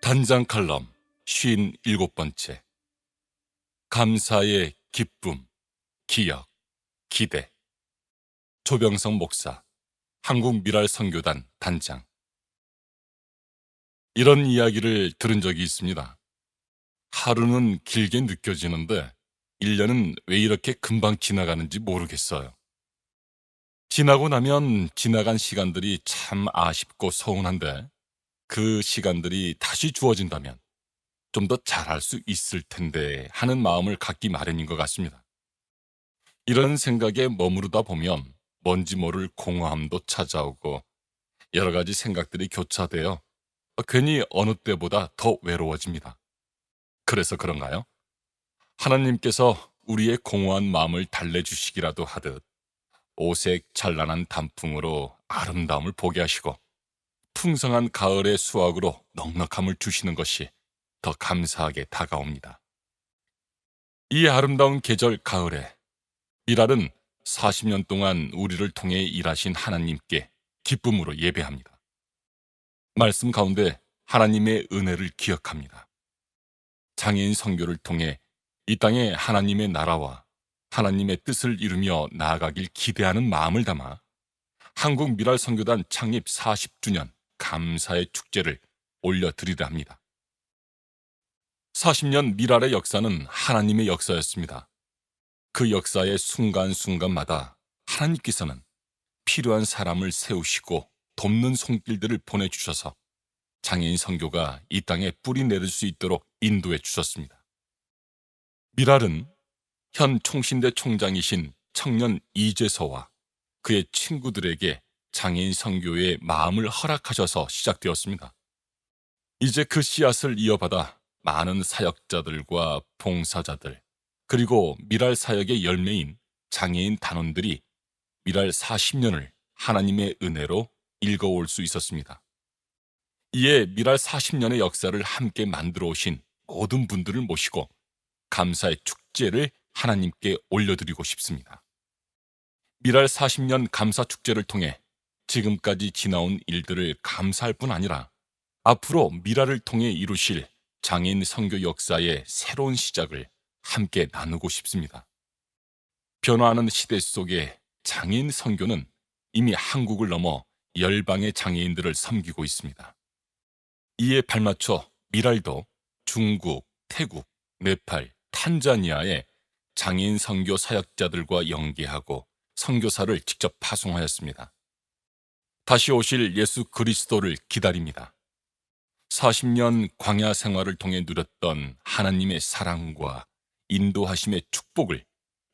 단장 칼럼 57번째. 감사의 기쁨, 기억, 기대. 조병성 목사, 한국미랄선교단 단장. 이런 이야기를 들은 적이 있습니다. 하루는 길게 느껴지는데 1년은 왜 이렇게 금방 지나가는지 모르겠어요. 지나고 나면 지나간 시간들이 참 아쉽고 서운한데 그 시간들이 다시 주어진다면 좀 더 잘할 수 있을 텐데 하는 마음을 갖기 마련인 것 같습니다. 이런 생각에 머무르다 보면 뭔지 모를 공허함도 찾아오고 여러 가지 생각들이 교차되어 괜히 어느 때보다 더 외로워집니다. 그래서 그런가요? 하나님께서 우리의 공허한 마음을 달래주시기라도 하듯 오색 찬란한 단풍으로 아름다움을 보게 하시고 풍성한 가을의 수확으로 넉넉함을 주시는 것이 더 감사하게 다가옵니다. 이 아름다운 계절 가을에 미랄은 40년 동안 우리를 통해 일하신 하나님께 기쁨으로 예배합니다. 말씀 가운데 하나님의 은혜를 기억합니다. 장애인 선교를 통해 이 땅에 하나님의 나라와 하나님의 뜻을 이루며 나아가길 기대하는 마음을 담아 한국미랄선교단 창립 40주년 감사의 축제를 올려드리려 합니다. 40년 미랄의 역사는 하나님의 역사였습니다. 그 역사의 순간순간마다 하나님께서는 필요한 사람을 세우시고 돕는 손길들을 보내주셔서 장애인 선교가 이 땅에 뿌리 내릴 수 있도록 인도해 주셨습니다. 미랄은 현 총신대 총장이신 청년 이재서와 그의 친구들에게 장애인 선교의 마음을 허락하셔서 시작되었습니다. 이제 그 씨앗을 이어받아 많은 사역자들과 봉사자들, 그리고 미랄 사역의 열매인 장애인 단원들이 미랄 40년을 하나님의 은혜로 읽어올 수 있었습니다. 이에 미랄 40년의 역사를 함께 만들어 오신 모든 분들을 모시고 감사의 축제를 하나님께 올려드리고 싶습니다. 미랄 40년 감사 축제를 통해 지금까지 지나온 일들을 감사할 뿐 아니라 앞으로 미랄을 통해 이루실 장애인 선교 역사의 새로운 시작을 함께 나누고 싶습니다. 변화하는 시대 속에 장애인 선교는 이미 한국을 넘어 열방의 장애인들을 섬기고 있습니다. 이에 발맞춰 미랄도 중국, 태국, 네팔, 탄자니아의 장애인 선교 사역자들과 연계하고 선교사를 직접 파송하였습니다. 다시 오실 예수 그리스도를 기다립니다. 40년 광야 생활을 통해 누렸던 하나님의 사랑과 인도하심의 축복을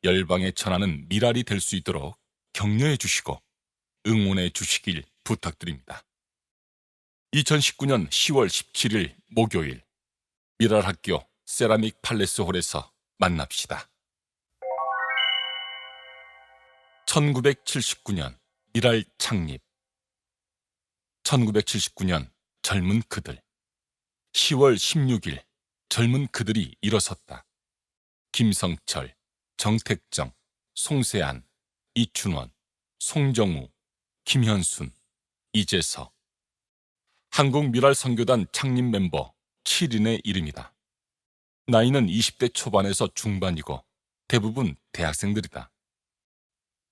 열방에 전하는 미랄이 될 수 있도록 격려해 주시고 응원해 주시길 부탁드립니다. 2019년 10월 17일 목요일 미랄학교 세라믹 팔레스 홀에서 만납시다. 1979년 미랄 창립. 1979년 젊은 그들. 10월 16일 젊은 그들이 일어섰다. 김성철, 정택정, 송세안, 이춘원, 송정우, 김현순, 이재서. 한국미랄선교단 창립 멤버 7인의 이름이다. 나이는 20대 초반에서 중반이고 대부분 대학생들이다.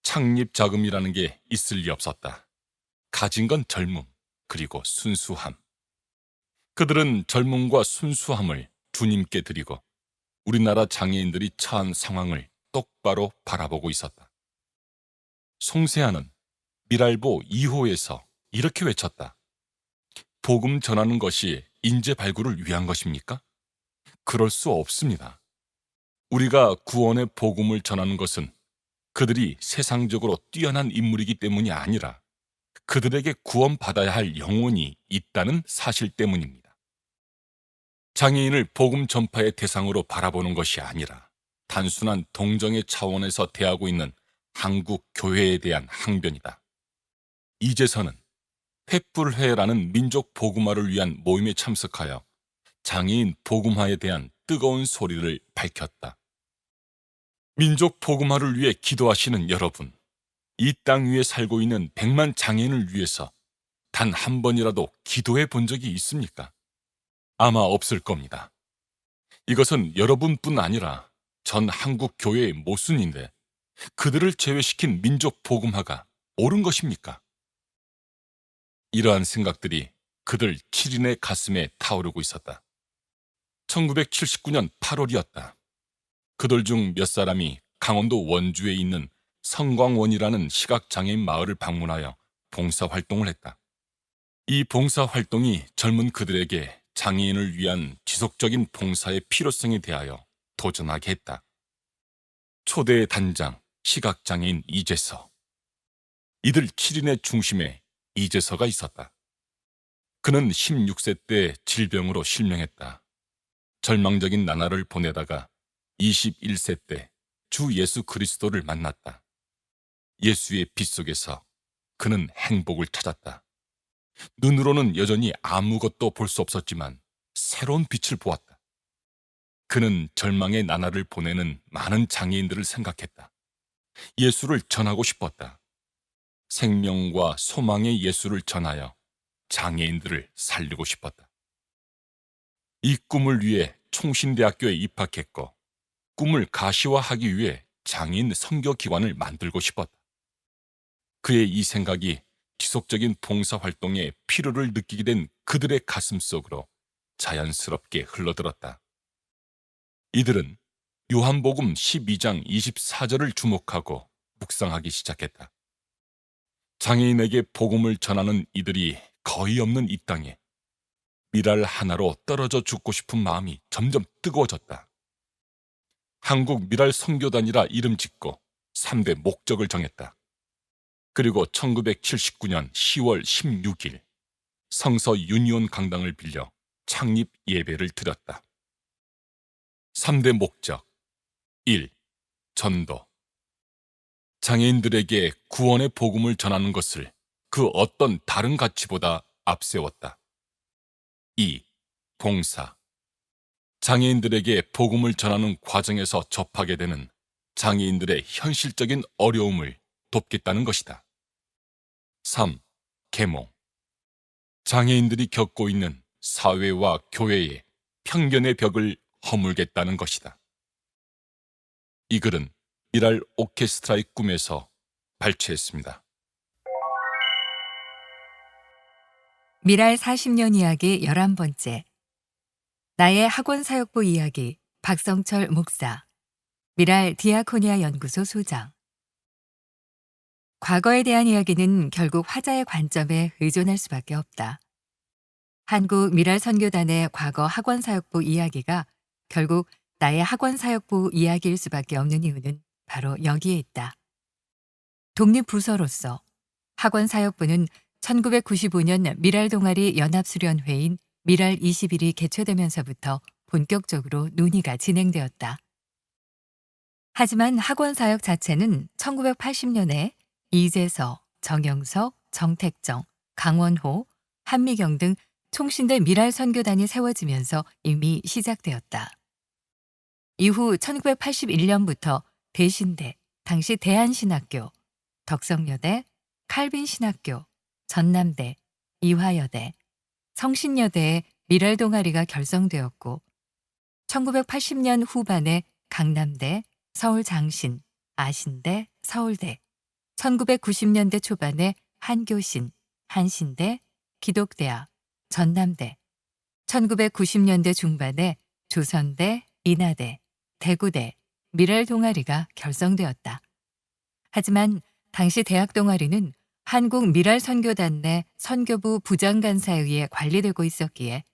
창립 자금이라는 게 있을 리 없었다. 가진 건 젊음, 그리고 순수함. 그들은 젊음과 순수함을 주님께 드리고 우리나라 장애인들이 처한 상황을 똑바로 바라보고 있었다. 송세아는 미랄보 2호에서 이렇게 외쳤다. 복음 전하는 것이 인재 발굴을 위한 것입니까? 그럴 수 없습니다. 우리가 구원의 복음을 전하는 것은 그들이 세상적으로 뛰어난 인물이기 때문이 아니라 그들에게 구원받아야 할 영혼이 있다는 사실 때문입니다. 장애인을 복음 전파의 대상으로 바라보는 것이 아니라 단순한 동정의 차원에서 대하고 있는 한국 교회에 대한 항변이다. 이재서는 횃불회라는 민족 복음화를 위한 모임에 참석하여 장애인 복음화에 대한 뜨거운 소리를 밝혔다. 민족 복음화를 위해 기도하시는 여러분, 이 땅 위에 살고 있는 100만 장애인을 위해서 단 한 번이라도 기도해 본 적이 있습니까? 아마 없을 겁니다. 이것은 여러분뿐 아니라 전 한국 교회의 모순인데 그들을 제외시킨 민족 복음화가 옳은 것입니까? 이러한 생각들이 그들 7인의 가슴에 타오르고 있었다. 1979년 8월이었다. 그들 중 몇 사람이 강원도 원주에 있는 성광원이라는 시각장애인 마을을 방문하여 봉사활동을 했다. 이 봉사활동이 젊은 그들에게 장애인을 위한 지속적인 봉사의 필요성에 대하여 도전하게 했다. 초대 단장 시각장애인 이재서. 이들 7인의 중심에 이재서가 있었다. 그는 16세 때 질병으로 실명했다. 절망적인 나날을 보내다가 21세 때 주 예수 그리스도를 만났다. 예수의 빛 속에서 그는 행복을 찾았다. 눈으로는 여전히 아무것도 볼 수 없었지만 새로운 빛을 보았다. 그는 절망의 나날을 보내는 많은 장애인들을 생각했다. 예수를 전하고 싶었다. 생명과 소망의 예수를 전하여 장애인들을 살리고 싶었다. 이 꿈을 위해 총신대학교에 입학했고 꿈을 가시화하기 위해 장애인 선교기관을 만들고 싶었다. 그의 이 생각이 지속적인 봉사활동에 필요를 느끼게 된 그들의 가슴 속으로 자연스럽게 흘러들었다. 이들은 요한복음 12장 24절을 주목하고 묵상하기 시작했다. 장애인에게 복음을 전하는 이들이 거의 없는 이 땅에 미랄 하나로 떨어져 죽고 싶은 마음이 점점 뜨거워졌다. 한국 미랄 선교단이라 이름 짓고 3대 목적을 정했다. 그리고 1979년 10월 16일 성서 유니온 강당을 빌려 창립 예배를 드렸다. 3대 목적 1. 전도. 장애인들에게 구원의 복음을 전하는 것을 그 어떤 다른 가치보다 앞세웠다. 2. 봉사. 장애인들에게 복음을 전하는 과정에서 접하게 되는 장애인들의 현실적인 어려움을 돕겠다는 것이다. 3. 계몽. 장애인들이 겪고 있는 사회와 교회의 편견의 벽을 허물겠다는 것이다. 이 글은 미랄 오케스트라의 꿈에서 발췌했습니다. 미랄 40년 이야기 11번째. 나의 학원사역부 이야기 박성철 목사. 미랄 디아코니아 연구소 소장. 과거에 대한 이야기는 결국 화자의 관점에 의존할 수밖에 없다. 한국 미랄 선교단의 과거 학원사역부 이야기가 결국 나의 학원사역부 이야기일 수밖에 없는 이유는 바로 여기에 있다. 독립부서로서 학원사역부는 1995년 미랄 동아리 연합수련회인 미랄 20일이 개최되면서부터 본격적으로 논의가 진행되었다. 하지만 학원사역 자체는 1980년에 이재서, 정영석, 정택정, 강원호, 한미경 등 총신대 미랄 선교단이 세워지면서 이미 시작되었다. 이후 1981년부터 대신대, 당시 대한신학교, 덕성여대, 칼빈신학교, 전남대, 이화여대, 성신여대의 미랄 동아리가 결성되었고 1980년 후반에 강남대, 서울장신, 아신대, 서울대, 1990년대 초반에 한교신, 한신대, 기독대학, 전남대, 1990년대 중반에 조선대, 인하대, 대구대, 미랄 동아리가 결성되었다. 하지만 당시 대학 동아리는 한국 미랄 선교단 내 선교부 부장간사에 의해 관리되고 있었기에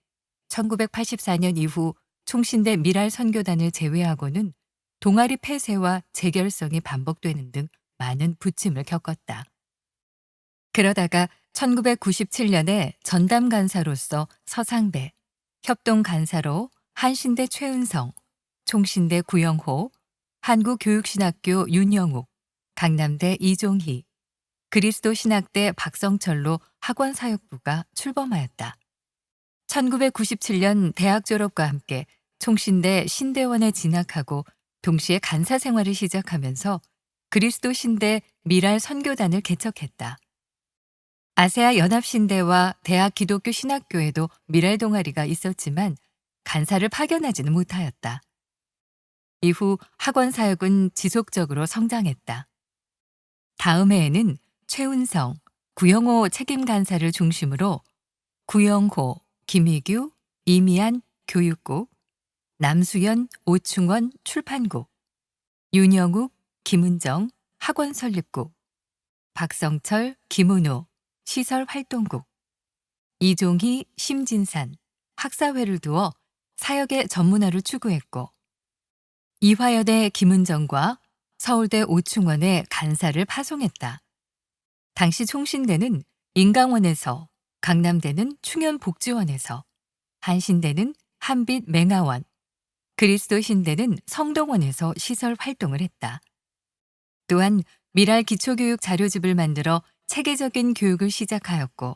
1984년 이후 총신대 미랄 선교단을 제외하고는 동아리 폐쇄와 재결성이 반복되는 등 많은 부침을 겪었다. 그러다가 1997년에 전담 간사로서 서상배, 협동 간사로 한신대 최은성, 총신대 구영호, 한국교육신학교 윤영욱, 강남대 이종희, 그리스도신학대 박성철로 학원사역부가 출범하였다. 1997년 대학 졸업과 함께 총신대 신대원에 진학하고 동시에 간사 생활을 시작하면서 그리스도신대 미랄 선교단을 개척했다. 아세아 연합신대와 대학 기독교 신학교에도 미랄 동아리가 있었지만 간사를 파견하지는 못하였다. 이후 학원 사역은 지속적으로 성장했다. 다음 해에는 최운성, 구영호 책임 간사를 중심으로 구영호, 김희규, 이미안 교육국, 남수연, 오충원 출판국, 윤영욱, 김은정 학원 설립국, 박성철, 김은호 시설활동국, 이종희, 심진산 학사회를 두어 사역의 전문화를 추구했고 이화여대 김은정과 서울대 오충원의 간사를 파송했다. 당시 총신대는 인강원에서, 강남대는 충현복지원에서, 한신대는 한빛 맹아원, 그리스도신대는 성동원에서 시설 활동을 했다. 또한 미랄 기초교육 자료집을 만들어 체계적인 교육을 시작하였고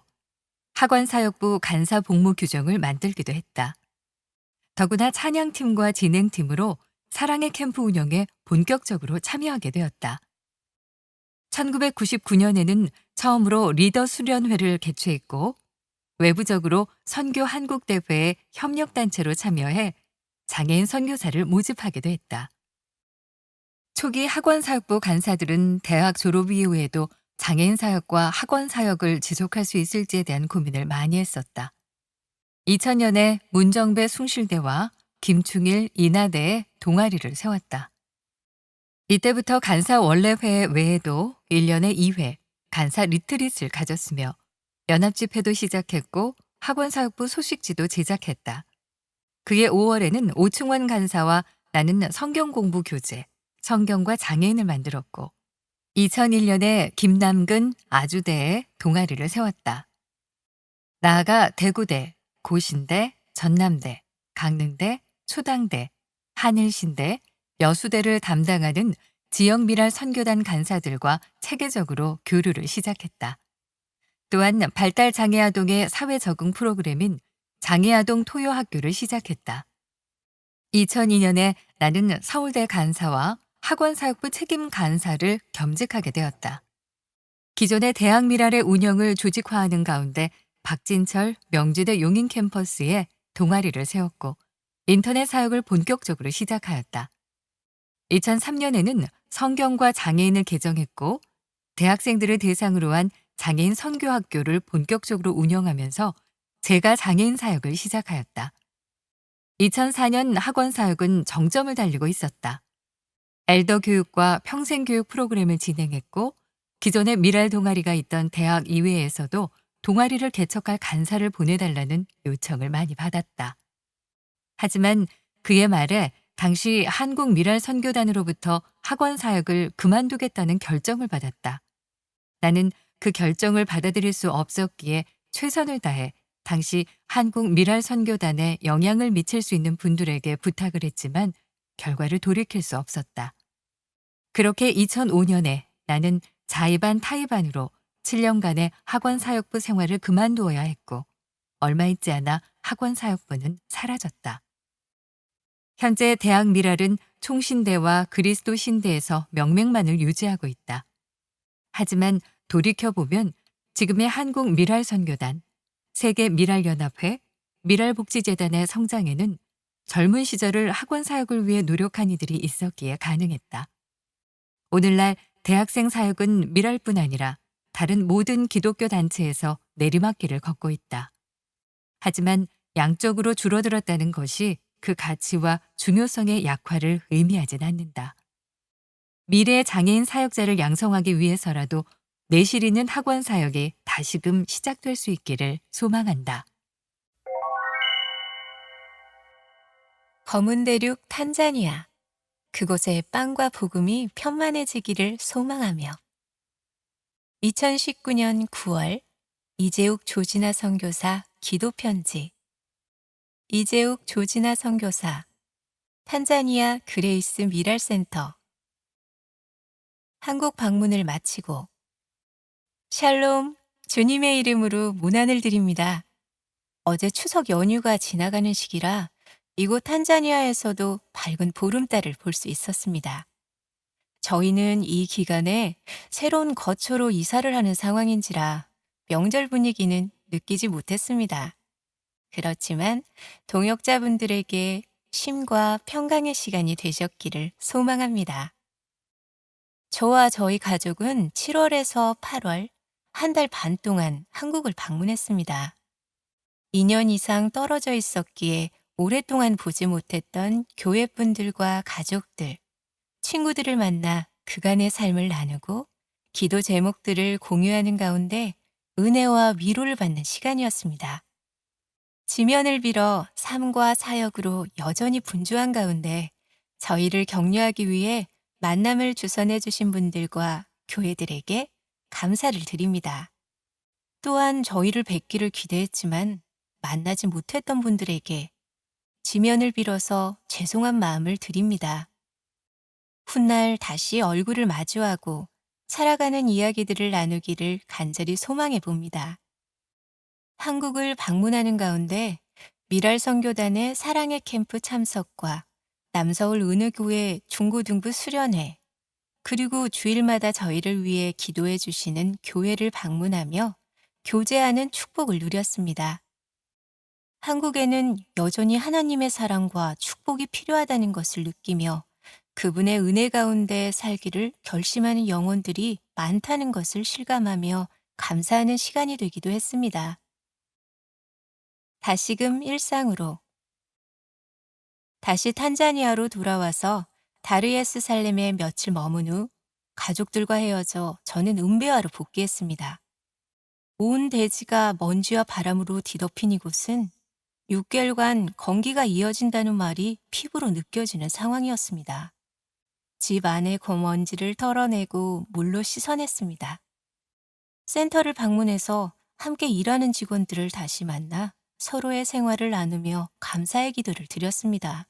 학원사역부 간사 복무 규정을 만들기도 했다. 더구나 찬양팀과 진행팀으로 사랑의 캠프 운영에 본격적으로 참여하게 되었다. 1999년에는 처음으로 리더 수련회를 개최했고 외부적으로 선교 한국대회에 협력단체로 참여해 장애인 선교사를 모집하기도 했다. 초기 학원사역부 간사들은 대학 졸업 이후에도 장애인 사역과 학원 사역을 지속할 수 있을지에 대한 고민을 많이 했었다. 2000년에 문정배 숭실대와 김충일 인하대에 동아리를 세웠다. 이때부터 간사 원래회 외에도 1년에 2회 간사 리트릿을 가졌으며 연합집회도 시작했고 학원사역부 소식지도 제작했다. 그해 5월에는 오충원 간사와 나는 성경공부 교재, 성경과 장애인을 만들었고 2001년에 김남근 아주대에 동아리를 세웠다. 나아가 대구대, 고신대, 전남대, 강릉대, 초당대, 한일신대, 여수대를 담당하는 지역 미랄 선교단 간사들과 체계적으로 교류를 시작했다. 또한 발달 장애 아동의 사회 적응 프로그램인 장애 아동 토요 학교를 시작했다. 2002년에 나는 서울대 간사와 학원사역부 책임 간사를 겸직하게 되었다. 기존의 대학 미랄의 운영을 조직화하는 가운데 박진철 명지대 용인 캠퍼스에 동아리를 세웠고 인터넷 사역을 본격적으로 시작하였다. 2003년에는 성경과 장애인을 개정했고 대학생들을 대상으로 한 장애인 선교학교를 본격적으로 운영하면서 제가 장애인 사역을 시작하였다. 2004년 학원 사역은 정점을 달리고 있었다. 엘더 교육과 평생교육 프로그램을 진행했고 기존의 미랄 동아리가 있던 대학 이외에서도 동아리를 개척할 간사를 보내달라는 요청을 많이 받았다. 하지만 그의 말에 당시 한국 미랄 선교단으로부터 학원 사역을 그만두겠다는 결정을 받았다. 나는 그 결정을 받아들일 수 없었기에 최선을 다해 당시 한국 미랄 선교단에 영향을 미칠 수 있는 분들에게 부탁을 했지만 결과를 돌이킬 수 없었다. 그렇게 2005년에 나는 자의반 타의반으로 7년간의 학원 사역부 생활을 그만두어야 했고 얼마 있지 않아 학원 사역부는 사라졌다. 현재 대학 미랄은 총신대와 그리스도 신대에서 명맥만을 유지하고 있다. 하지만 돌이켜보면 지금의 한국 미랄 선교단, 세계 미랄 연합회, 미랄복지재단의 성장에는 젊은 시절을 학원 사역을 위해 노력한 이들이 있었기에 가능했다. 오늘날 대학생 사역은 미랄뿐 아니라 다른 모든 기독교 단체에서 내리막길을 걷고 있다. 하지만 양적으로 줄어들었다는 것이 그 가치와 중요성의 약화를 의미하진 않는다. 미래의 장애인 사역자를 양성하기 위해서라도 내실 있는 학원 사역이 다시금 시작될 수 있기를 소망한다. 검은 대륙 탄자니아. 그곳에 빵과 복음이 편만해지기를 소망하며 2019년 9월 이재욱 조진아 선교사 기도편지. 이재욱 조진아 선교사 탄자니아 그레이스 미랄센터. 한국 방문을 마치고 샬롬, 주님의 이름으로 문안을 드립니다. 어제 추석 연휴가 지나가는 시기라 이곳 탄자니아에서도 밝은 보름달을 볼 수 있었습니다. 저희는 이 기간에 새로운 거처로 이사를 하는 상황인지라 명절 분위기는 느끼지 못했습니다. 그렇지만 동역자분들에게 쉼과 평강의 시간이 되셨기를 소망합니다. 저와 저희 가족은 7월에서 8월 한 달 반 동안 한국을 방문했습니다. 2년 이상 떨어져 있었기에 오랫동안 보지 못했던 교회분들과 가족들, 친구들을 만나 그간의 삶을 나누고 기도 제목들을 공유하는 가운데 은혜와 위로를 받는 시간이었습니다. 지면을 빌어 삶과 사역으로 여전히 분주한 가운데 저희를 격려하기 위해 만남을 주선해 주신 분들과 교회들에게 감사를 드립니다. 또한 저희를 뵙기를 기대했지만 만나지 못했던 분들에게 지면을 빌어서 죄송한 마음을 드립니다. 훗날 다시 얼굴을 마주하고 살아가는 이야기들을 나누기를 간절히 소망해 봅니다. 한국을 방문하는 가운데 미랄 선교단의 사랑의 캠프 참석과 남서울 은혜교회 중고등부 수련회, 그리고 주일마다 저희를 위해 기도해 주시는 교회를 방문하며 교제하는 축복을 누렸습니다. 한국에는 여전히 하나님의 사랑과 축복이 필요하다는 것을 느끼며 그분의 은혜 가운데 살기를 결심하는 영혼들이 많다는 것을 실감하며 감사하는 시간이 되기도 했습니다. 다시금 일상으로. 다시 탄자니아로 돌아와서 다르에스 살렘에 며칠 머문 후 가족들과 헤어져 저는 음베아로 복귀했습니다. 온 대지가 먼지와 바람으로 뒤덮인 이곳은 6개월간 건기가 이어진다는 말이 피부로 느껴지는 상황이었습니다. 집 안의 먼지를 털어내고 물로 씻어냈습니다. 센터를 방문해서 함께 일하는 직원들을 다시 만나 서로의 생활을 나누며 감사의 기도를 드렸습니다.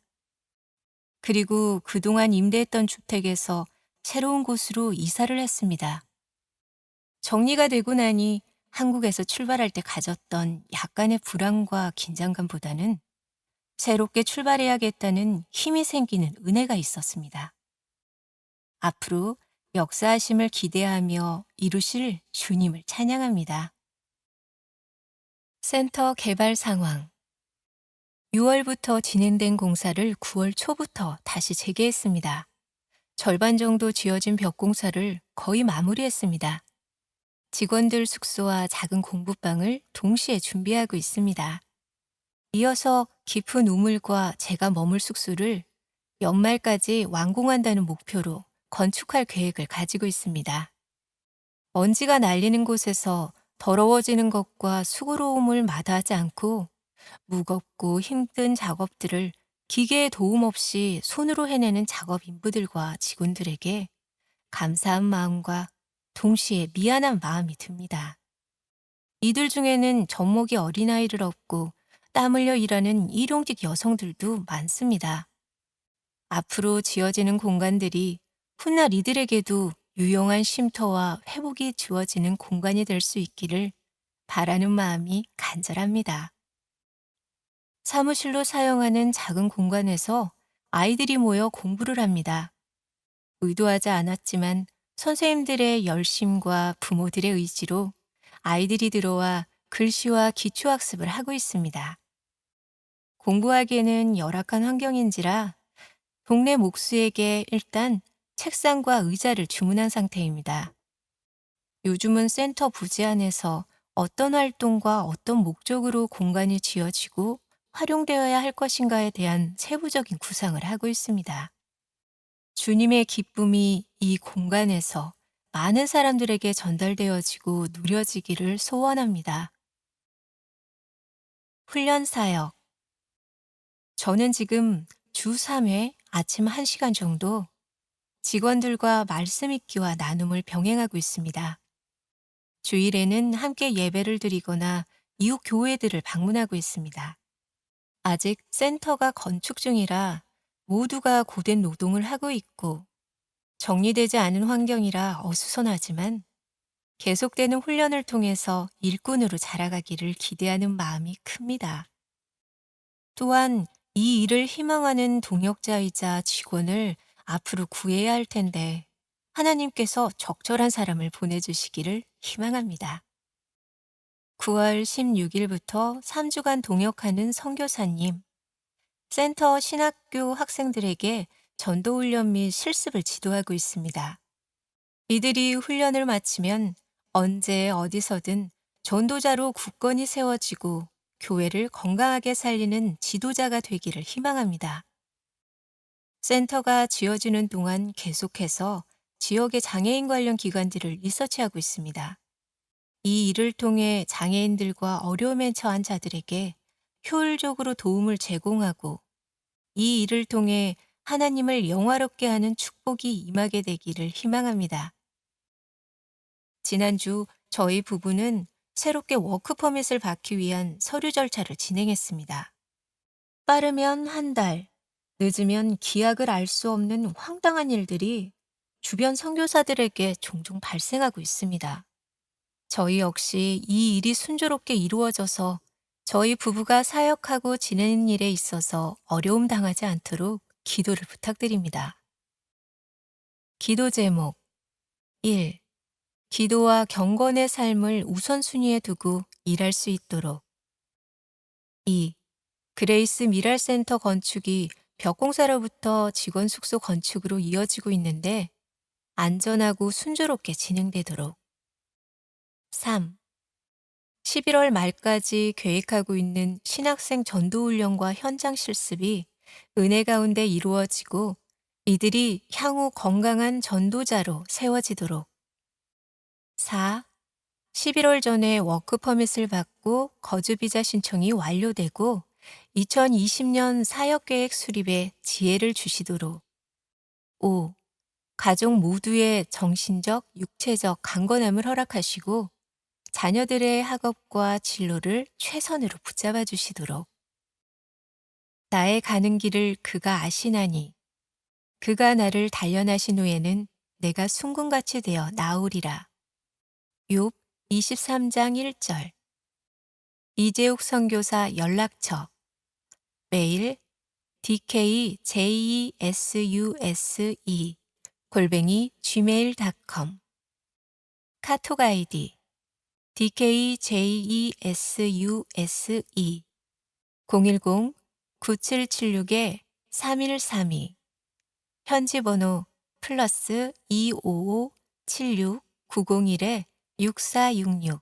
그리고 그동안 임대했던 주택에서 새로운 곳으로 이사를 했습니다. 정리가 되고 나니 한국에서 출발할 때 가졌던 약간의 불안과 긴장감보다는 새롭게 출발해야겠다는 힘이 생기는 은혜가 있었습니다. 앞으로 역사하심을 기대하며 이루실 주님을 찬양합니다. 센터 개발 상황. 6월부터 진행된 공사를 9월 초부터 다시 재개했습니다. 절반 정도 지어진 벽 공사를 거의 마무리했습니다. 직원들 숙소와 작은 공부방을 동시에 준비하고 있습니다. 이어서 깊은 우물과 제가 머물 숙소를 연말까지 완공한다는 목표로 건축할 계획을 가지고 있습니다. 먼지가 날리는 곳에서 더러워지는 것과 수고로움을 마다하지 않고 무겁고 힘든 작업들을 기계의 도움 없이 손으로 해내는 작업 인부들과 직원들에게 감사한 마음과 동시에 미안한 마음이 듭니다. 이들 중에는 젖먹이 어린아이를 업고 땀 흘려 일하는 일용직 여성들도 많습니다. 앞으로 지어지는 공간들이 훗날 이들에게도 유용한 쉼터와 회복이 주어지는 공간이 될 수 있기를 바라는 마음이 간절합니다. 사무실로 사용하는 작은 공간에서 아이들이 모여 공부를 합니다. 의도하지 않았지만 선생님들의 열심과 부모들의 의지로 아이들이 들어와 글씨와 기초학습을 하고 있습니다. 공부하기에는 열악한 환경인지라 동네 목수에게 일단 책상과 의자를 주문한 상태입니다. 요즘은 센터 부지 안에서 어떤 활동과 어떤 목적으로 공간이 지어지고 활용되어야 할 것인가에 대한 세부적인 구상을 하고 있습니다. 주님의 기쁨이 이 공간에서 많은 사람들에게 전달되어지고 누려지기를 소원합니다. 훈련 사역. 저는 지금 주 3회 아침 1시간 정도 직원들과 말씀 읽기와 나눔을 병행하고 있습니다. 주일에는 함께 예배를 드리거나 이웃 교회들을 방문하고 있습니다. 아직 센터가 건축 중이라 모두가 고된 노동을 하고 있고 정리되지 않은 환경이라 어수선하지만 계속되는 훈련을 통해서 일꾼으로 자라가기를 기대하는 마음이 큽니다. 또한 이 일을 희망하는 동역자이자 직원을 앞으로 구해야 할 텐데 하나님께서 적절한 사람을 보내주시기를 희망합니다. 9월 16일부터 3주간 동역하는 선교사님, 센터 신학교 학생들에게 전도훈련 및 실습을 지도하고 있습니다. 이들이 훈련을 마치면 언제 어디서든 전도자로 굳건히 세워지고 교회를 건강하게 살리는 지도자가 되기를 희망합니다. 센터가 지어지는 동안 계속해서 지역의 장애인 관련 기관들을 리서치하고 있습니다. 이 일을 통해 장애인들과 어려움에 처한 자들에게 효율적으로 도움을 제공하고 이 일을 통해 하나님을 영화롭게 하는 축복이 임하게 되기를 희망합니다. 지난주 저희 부부는 새롭게 워크퍼밋을 받기 위한 서류 절차를 진행했습니다. 빠르면 한 달, 늦으면 기약을 알 수 없는 황당한 일들이 주변 선교사들에게 종종 발생하고 있습니다. 저희 역시 이 일이 순조롭게 이루어져서 저희 부부가 사역하고 지내는 일에 있어서 어려움 당하지 않도록 기도를 부탁드립니다. 기도 제목 1. 기도와 경건의 삶을 우선순위에 두고 일할 수 있도록. 2. 그레이스 미랄센터 건축이 벽공사로부터 직원 숙소 건축으로 이어지고 있는데 안전하고 순조롭게 진행되도록. 3. 11월 말까지 계획하고 있는 신학생 전도훈련과 현장 실습이 은혜 가운데 이루어지고 이들이 향후 건강한 전도자로 세워지도록. 4. 11월 전에 워크퍼밋을 받고 거주비자 신청이 완료되고 2020년 사역계획 수립에 지혜를 주시도록. 5. 가족 모두의 정신적, 육체적 강건함을 허락하시고 자녀들의 학업과 진로를 최선으로 붙잡아 주시도록. 나의 가는 길을 그가 아시나니 그가 나를 단련하신 후에는 내가 순금같이 되어 나오리라. 욥 23장 1절. 이재욱 선교사 연락처 메일 dkjesuse@gmail.com. 카톡 아이디 dkjesuse 010-9776-3132. 현지 번호 플러스 255-76-901-6466.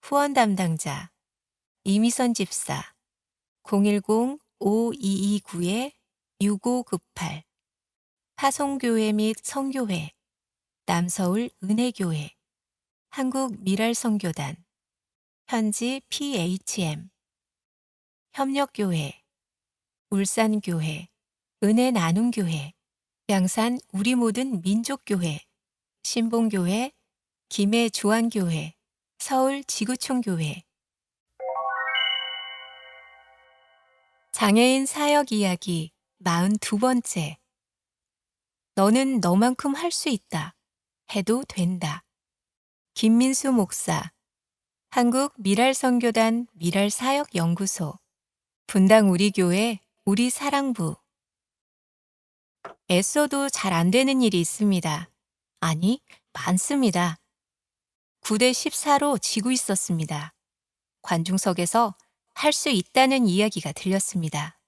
후원 담당자 이미선 집사 010-5229-6598. 파송교회 및 선교회 남서울 은혜교회 한국미랄선교단 현지 PHM 협력교회 울산교회 은혜나눔교회 양산 우리 모든 민족교회 신봉교회 김해주안교회 서울 지구촌교회. 장애인 사역 이야기 42번째. 너는 너만큼 할 수 있다. 해도 된다. 김민수 목사, 한국미랄선교단 미랄사역연구소, 분당 우리교회 우리사랑부. 애써도 잘 안 되는 일이 있습니다. 아니, 많습니다. 9대 14로 지고 있었습니다. 관중석에서 할 수 있다는 이야기가 들렸습니다.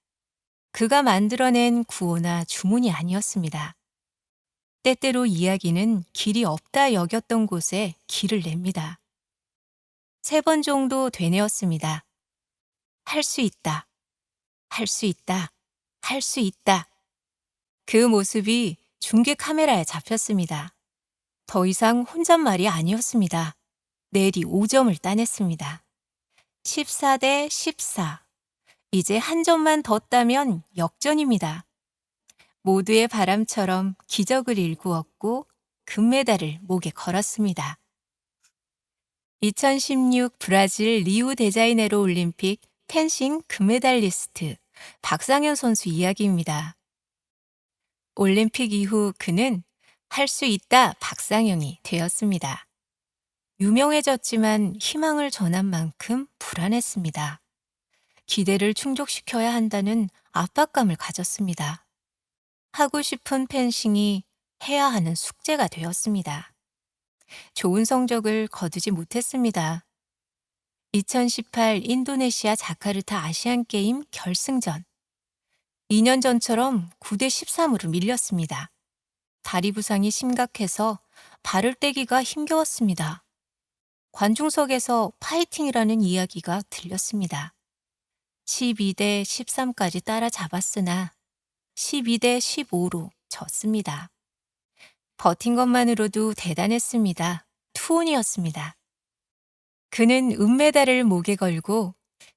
그가 만들어낸 구호나 주문이 아니었습니다. 때때로 이야기는 길이 없다 여겼던 곳에 길을 냅니다. 3번 정도 되뇌었습니다. 할 수 있다. 할 수 있다. 할 수 있다. 그 모습이 중계 카메라에 잡혔습니다. 더 이상 혼잣말이 아니었습니다. 내리 5점을 따냈습니다. 14대 14. 이제 한 점만 더 따면 역전입니다. 모두의 바람처럼 기적을 일구었고 금메달을 목에 걸었습니다. 2016 브라질 리우 데자이네로 올림픽 펜싱 금메달리스트 박상현 선수 이야기입니다. 올림픽 이후 그는 할 수 있다 박상현이 되었습니다. 유명해졌지만 희망을 전한 만큼 불안했습니다. 기대를 충족시켜야 한다는 압박감을 가졌습니다. 하고 싶은 펜싱이 해야 하는 숙제가 되었습니다. 좋은 성적을 거두지 못했습니다. 2018 인도네시아 자카르타 아시안게임 결승전. 2년 전처럼 9대 13으로 밀렸습니다. 다리 부상이 심각해서 발을 떼기가 힘겨웠습니다. 관중석에서 파이팅이라는 이야기가 들렸습니다. 12대 13까지 따라잡았으나 12대 15로 졌습니다. 버틴 것만으로도 대단했습니다. 투혼이었습니다. 그는 은메달을 목에 걸고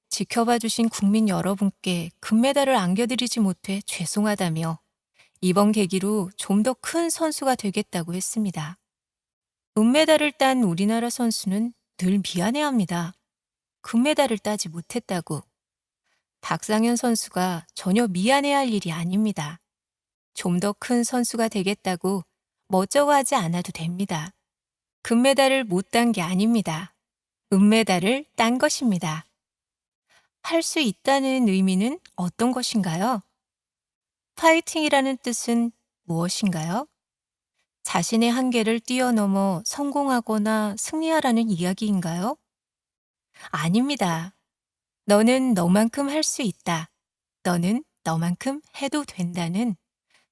지켜봐 주신 국민 여러분께 금메달을 안겨드리지 못해 죄송하다며 이번 계기로 좀 더 큰 선수가 되겠다고 했습니다. 은메달을 딴 우리나라 선수는 늘 미안해합니다. 금메달을 따지 못했다고. 박상현 선수가 전혀 미안해할 일이 아닙니다. 좀 더 큰 선수가 되겠다고 멋쩍어하지 않아도 됩니다. 금메달을 못 딴 게 아닙니다. 은메달을 딴 것입니다. 할 수 있다는 의미는 어떤 것인가요? 파이팅이라는 뜻은 무엇인가요? 자신의 한계를 뛰어넘어 성공하거나 승리하라는 이야기인가요? 아닙니다. 너는 너만큼 할 수 있다. 너는 너만큼 해도 된다는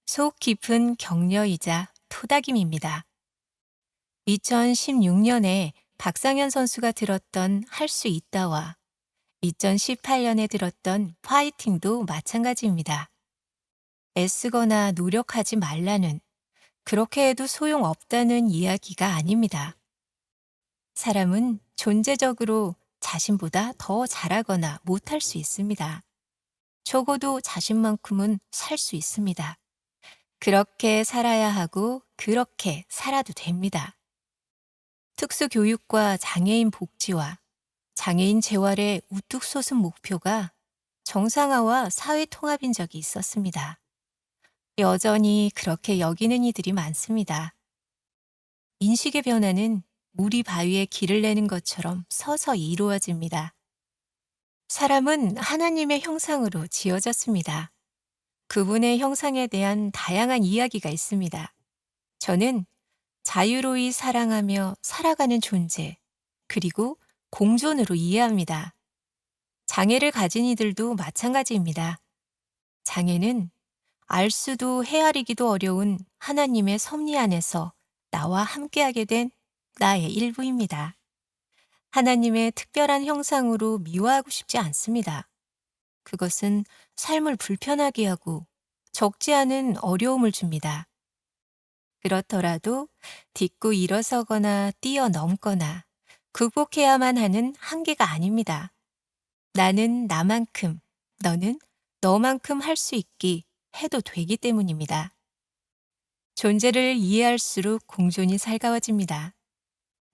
속 깊은 격려이자 토닥임입니다. 2016년에 박상현 선수가 들었던 할 수 있다와 2018년에 들었던 파이팅도 마찬가지입니다. 애쓰거나 노력하지 말라는, 그렇게 해도 소용없다는 이야기가 아닙니다. 사람은 존재적으로 자신보다 더 잘하거나 못할 수 있습니다. 적어도 자신만큼은 살 수 있습니다. 그렇게 살아야 하고 그렇게 살아도 됩니다. 특수교육과 장애인 복지와 장애인 재활의 우뚝 솟은 목표가 정상화와 사회 통합인 적이 있었습니다. 여전히 그렇게 여기는 이들이 많습니다. 인식의 변화는 물이 바위에 길을 내는 것처럼 서서히 이루어집니다. 사람은 하나님의 형상으로 지어졌습니다. 그분의 형상에 대한 다양한 이야기가 있습니다. 저는 자유로이 사랑하며 살아가는 존재, 그리고 공존으로 이해합니다. 장애를 가진 이들도 마찬가지입니다. 장애는 알 수도 헤아리기도 어려운 하나님의 섭리 안에서 나와 함께하게 된 나의 일부입니다. 하나님의 특별한 형상으로 미워하고 싶지 않습니다. 그것은 삶을 불편하게 하고 적지 않은 어려움을 줍니다. 그렇더라도 딛고 일어서거나 뛰어넘거나 극복해야만 하는 한계가 아닙니다. 나는 나만큼, 너는 너만큼 할 수 있기, 해도 되기 때문입니다. 존재를 이해할수록 공존이 살가워집니다.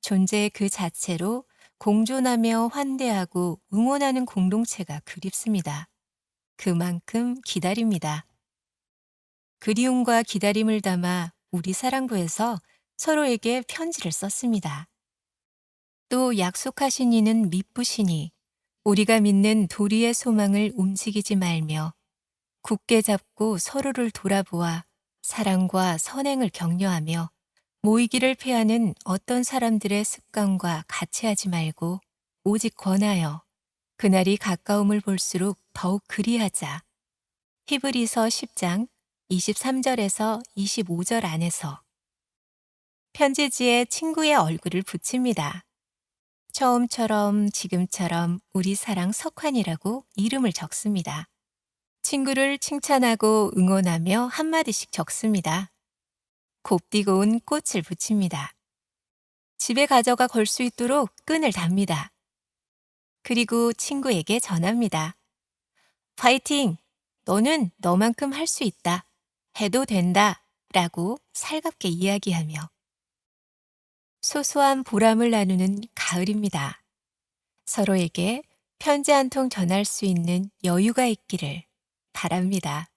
존재 그 자체로 공존하며 환대하고 응원하는 공동체가 그립습니다. 그만큼 기다립니다. 그리움과 기다림을 담아 우리 사랑부에서 서로에게 편지를 썼습니다. 또 약속하신 이는 미쁘시니 우리가 믿는 도리의 소망을 움직이지 말며 굳게 잡고 서로를 돌아보아 사랑과 선행을 격려하며 모이기를 피하는 어떤 사람들의 습관과 같이 하지 말고 오직 권하여 그날이 가까움을 볼수록 더욱 그리하자. 히브리서 10장 23절에서 25절 안에서 편지지에 친구의 얼굴을 붙입니다. 처음처럼 지금처럼 우리 사랑 석환이라고 이름을 적습니다. 친구를 칭찬하고 응원하며 한마디씩 적습니다. 곱디고 온 꽃을 붙입니다. 집에 가져가 걸 수 있도록 끈을 답니다. 그리고 친구에게 전합니다. 파이팅! 너는 너만큼 할 수 있다. 해도 된다. 라고 살갑게 이야기하며 소소한 보람을 나누는 가을입니다. 서로에게 편지 한 통 전할 수 있는 여유가 있기를 바랍니다.